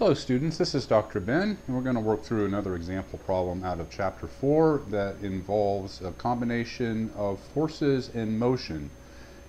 Hello students, this is Dr. Ben, and we're going to work through another example problem out of Chapter 4 that involves a combination of forces and motion.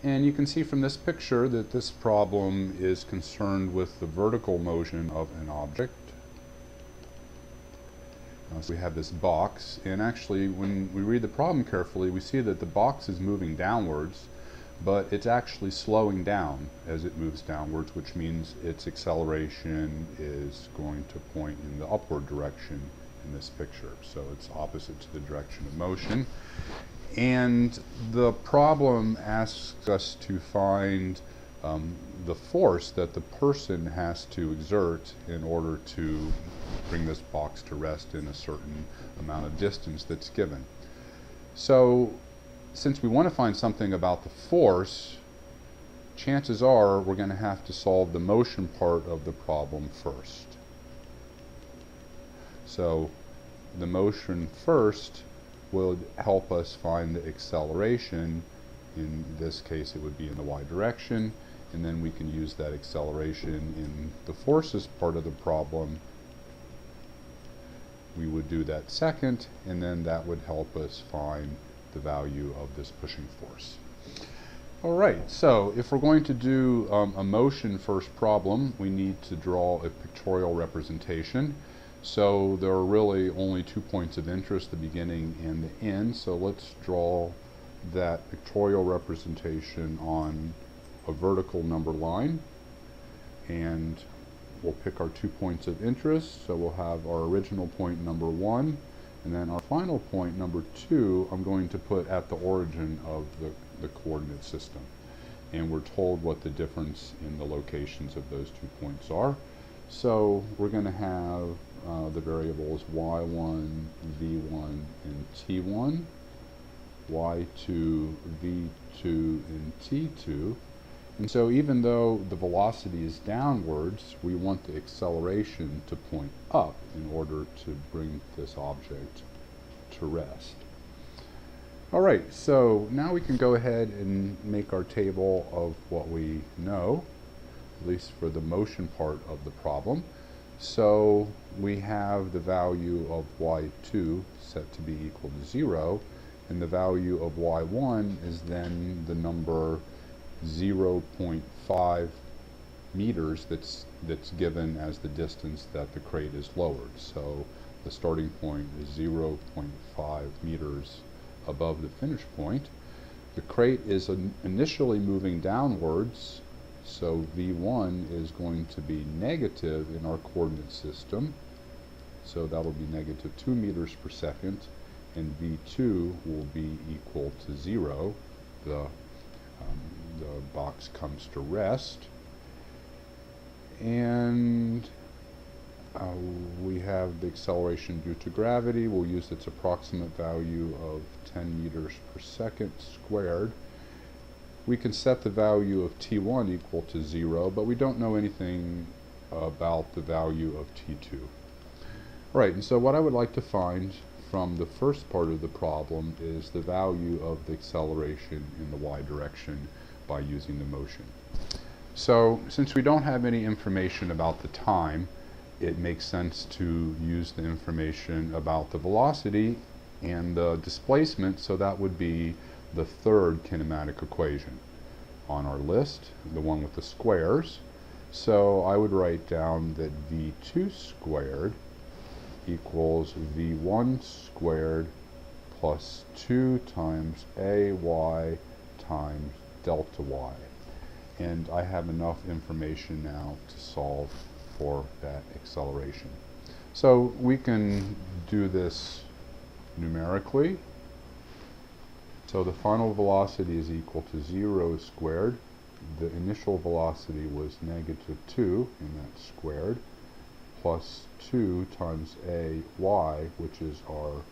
And you can see from this picture that this problem is concerned with the vertical motion of an object. So we have this box, and actually when we read the problem carefully, we see that the box is moving downwards, but it's actually slowing down as it moves downwards, which means its acceleration is going to point in the upward direction in this picture. So it's opposite to the direction of motion. And the problem asks us to find the force that the person has to exert in order to bring this box to rest in a certain amount of distance that's given. So since we want to find something about the force, chances are we're going to have to solve the motion part of the problem first. So the motion first will help us find the acceleration. In this case it would be in the y direction, and then we can use that acceleration in the forces part of the problem. We would do that second, and then that would help us find the value of this pushing force. Alright, so if we're going to do a motion first problem, we need to draw a pictorial representation. So there are really only 2 points of interest, the beginning and the end. So let's draw that pictorial representation on a vertical number line, and we'll pick our 2 points of interest. So we'll have our original point number 1, and then our final point number 2 I'm going to put at the origin of the coordinate system. And we're told what the difference in the locations of those 2 points are. So we're going to have the variables y1, v1, and t1, y2, v2, and t2. And so even though the velocity is downwards, we want the acceleration to point up in order to bring this object to rest. Alright, so now we can go ahead and make our table of what we know, at least for the motion part of the problem. So we have the value of y2 set to be equal to 0, and the value of y1 is then the number 0.5 meters that's given as the distance that the crate is lowered. So the starting point is 0.5 meters above the finish point. The crate is initially moving downwards, so v1 is going to be negative in our coordinate system. So that'll be negative 2 meters per second, and v2 will be equal to 0. The box comes to rest, and we have the acceleration due to gravity. We'll use its approximate value of 10 meters per second squared. We can set the value of t1 equal to 0, but we don't know anything about the value of t2. Right, and so what I would like to find from the first part of the problem is the value of the acceleration in the y direction by using the motion. So since we don't have any information about the time, it makes sense to use the information about the velocity and the displacement, so that would be the third kinematic equation on our list, the one with the squares. So I would write down that v2 squared equals v1 squared plus 2 times ay times delta y. And I have enough information now to solve for that acceleration. So we can do this numerically. So the final velocity is equal to 0 squared. The initial velocity was negative 2, and that's squared, plus 2 times ay, which is our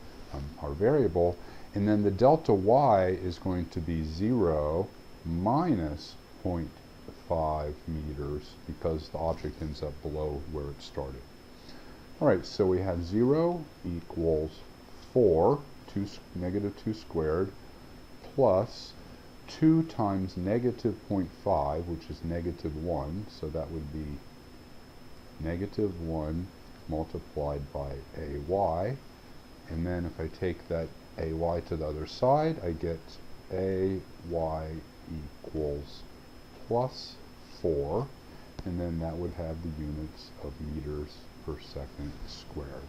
variable, and then the delta y is going to be 0 minus 0.5 meters because the object ends up below where it started. Alright, so we have 0 equals 4, negative 2 squared, plus 2 times negative 0.5, which is negative 1, so that would be negative 1 multiplied by AY. And then if I take that AY to the other side, I get AY equals plus 4. And then that would have the units of meters per second squared.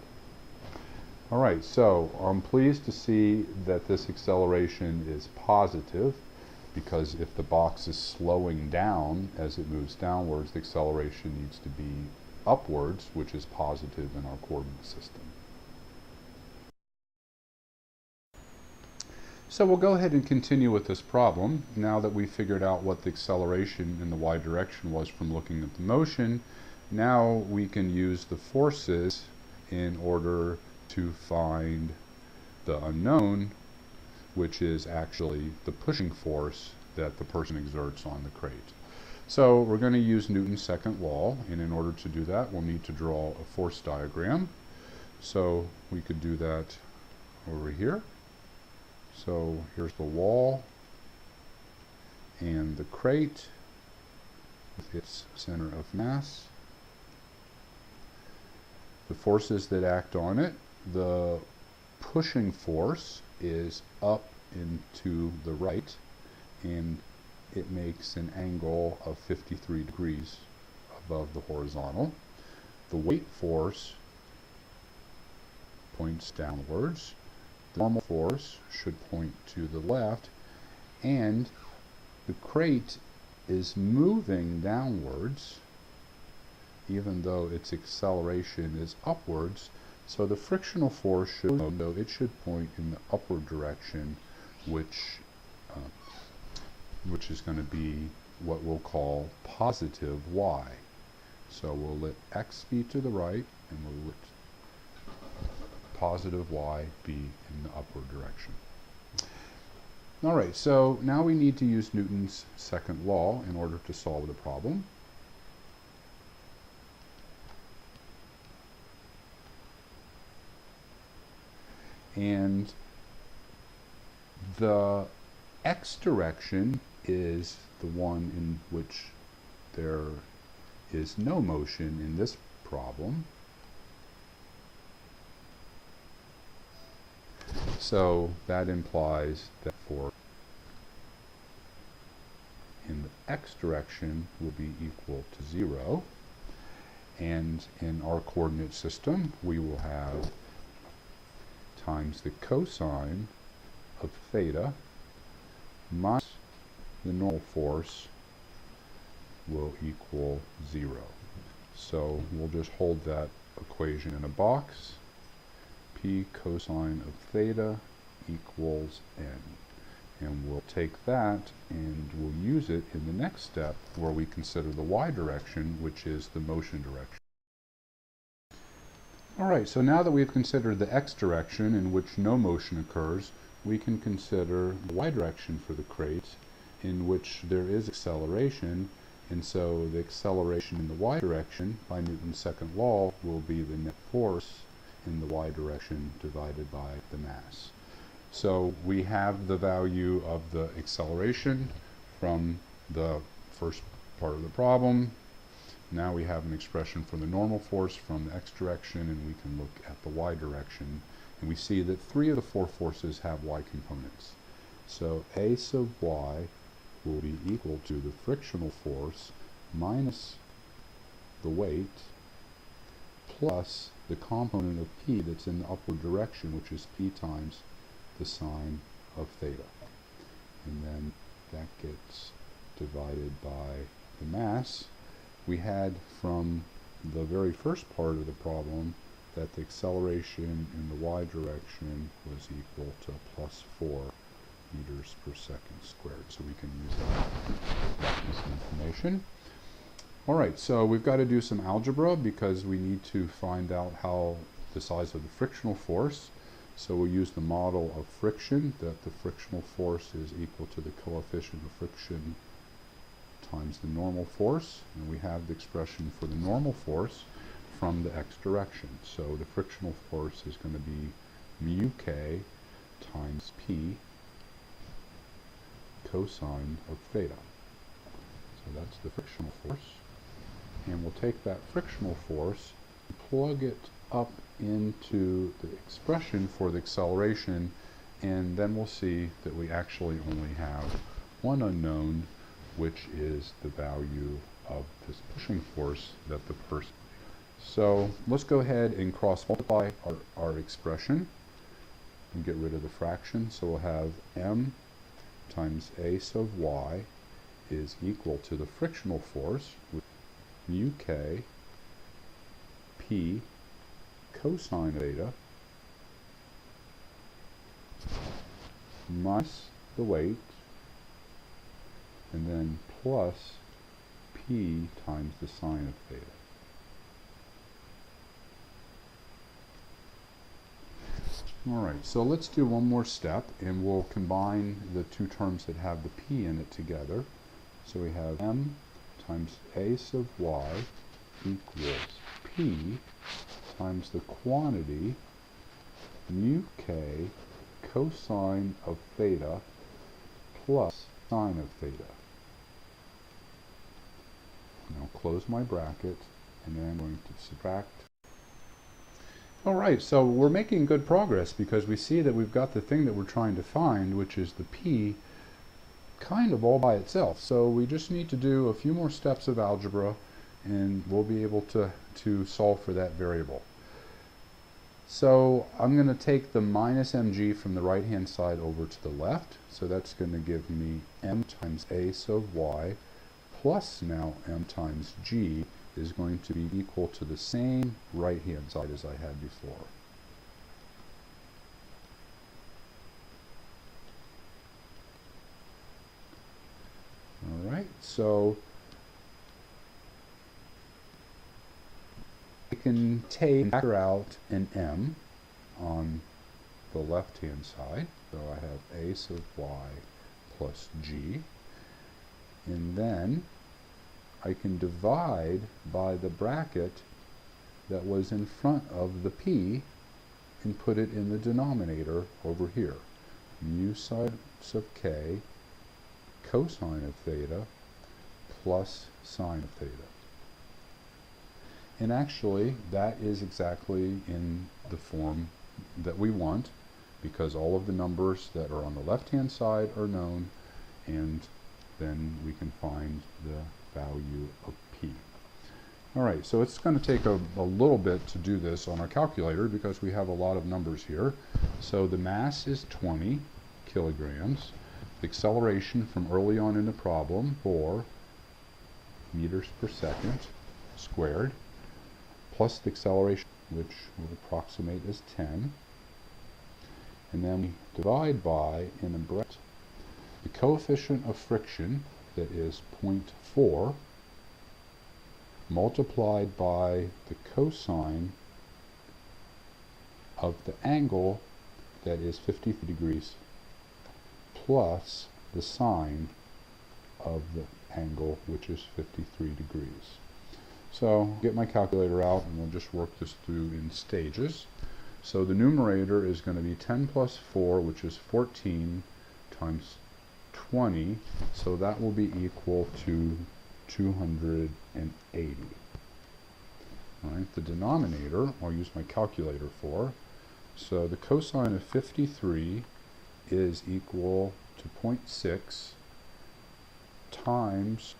All right, so I'm pleased to see that this acceleration is positive, because if the box is slowing down as it moves downwards, the acceleration needs to be upwards, which is positive in our coordinate system. So we'll go ahead and continue with this problem. Now that we've figured out what the acceleration in the y direction was from looking at the motion, now we can use the forces in order to find the unknown, which is actually the pushing force that the person exerts on the crate. So we're going to use Newton's second law, and in order to do that, we'll need to draw a force diagram. So we could do that over here. So here's the wall and the crate with its center of mass. The forces that act on it, the pushing force is up and to the right, and it makes an angle of 53 degrees above the horizontal. The weight force points downwards. The normal force should point to the left, and the crate is moving downwards even though its acceleration is upwards, so the frictional force should, though it should point in the upward direction, which is going to be what we'll call positive y. So we'll let x be to the right, and we'll let positive y be in the upward direction. All right, so now we need to use Newton's second law in order to solve the problem. And the x direction is the one in which there is no motion in this problem. So that implies that force in the x direction will be equal to 0. And in our coordinate system, we will have times the cosine of theta minus the normal force will equal 0. So we'll just hold that equation in a box. P cosine of theta equals n. And we'll take that and we'll use it in the next step where we consider the y direction, which is the motion direction. Alright, so now that we've considered the x direction in which no motion occurs, we can consider the y direction for the crate in which there is acceleration, and so the acceleration in the y direction by Newton's second law will be the net force in the y direction divided by the mass. So we have the value of the acceleration from the first part of the problem. Now we have an expression for the normal force from the x direction, and we can look at the y direction, and we see that 3 of the 4 forces have y components. So A sub y will be equal to the frictional force minus the weight plus the component of P that's in the upward direction, which is P times the sine of theta. And then that gets divided by the mass. We had from the very first part of the problem that the acceleration in the y direction was equal to plus 4 meters per second squared. So we can use that information. All right, so we've got to do some algebra because we need to find out how the size of the frictional force. So we'll use the model of friction, that the frictional force is equal to the coefficient of friction times the normal force, and we have the expression for the normal force from the x direction. So the frictional force is going to be mu k times p cosine of theta. So that's the frictional force. and we'll take that frictional force, plug it up into the expression for the acceleration, and then we'll see that we actually only have one unknown, which is the value of this pushing force that the person. So let's go ahead and cross multiply our expression and get rid of the fraction. So we'll have m times a sub y is equal to the frictional force, with mu k p cosine theta minus the weight, and then plus p times the sine of theta. Alright, so let's do one more step, and we'll combine the two terms that have the p in it together. So we have m times a sub y equals p times the quantity mu k cosine of theta plus sine of theta. Now close my bracket, and then I'm going to subtract. Alright, so we're making good progress because we see that we've got the thing that we're trying to find, which is the p, kind of all by itself. So we just need to do a few more steps of algebra and we'll be able to solve for that variable. So I'm going to take the minus mg from the right hand side over to the left. So that's going to give me m times a sub y plus now m times g is going to be equal to the same right hand side as I had before. Alright, so I can factor out an m on the left hand side. So I have a sub y plus g, and then I can divide by the bracket that was in front of the p and put it in the denominator over here. Mu sub k cosine of theta plus sine of theta. And actually that is exactly in the form that we want, because all of the numbers that are on the left hand side are known, and then we can find the value of p. Alright, so it's going to take a little bit to do this on our calculator because we have a lot of numbers here. So the mass is 20 kilograms. The acceleration from early on in the problem, 4 meters per second squared, plus the acceleration, which will approximate as 10. And then we divide by, in a bracket, the coefficient of friction, that is 0.4, multiplied by the cosine of the angle, that is 53 degrees, plus the sine of the angle, which is 53 degrees. So get my calculator out and we'll just work this through in stages. So the numerator is going to be 10 plus 4, which is 14, times 20, so that will be equal to 280. Alright, the denominator I'll use my calculator for. So the cosine of 53 is equal to 0.6 times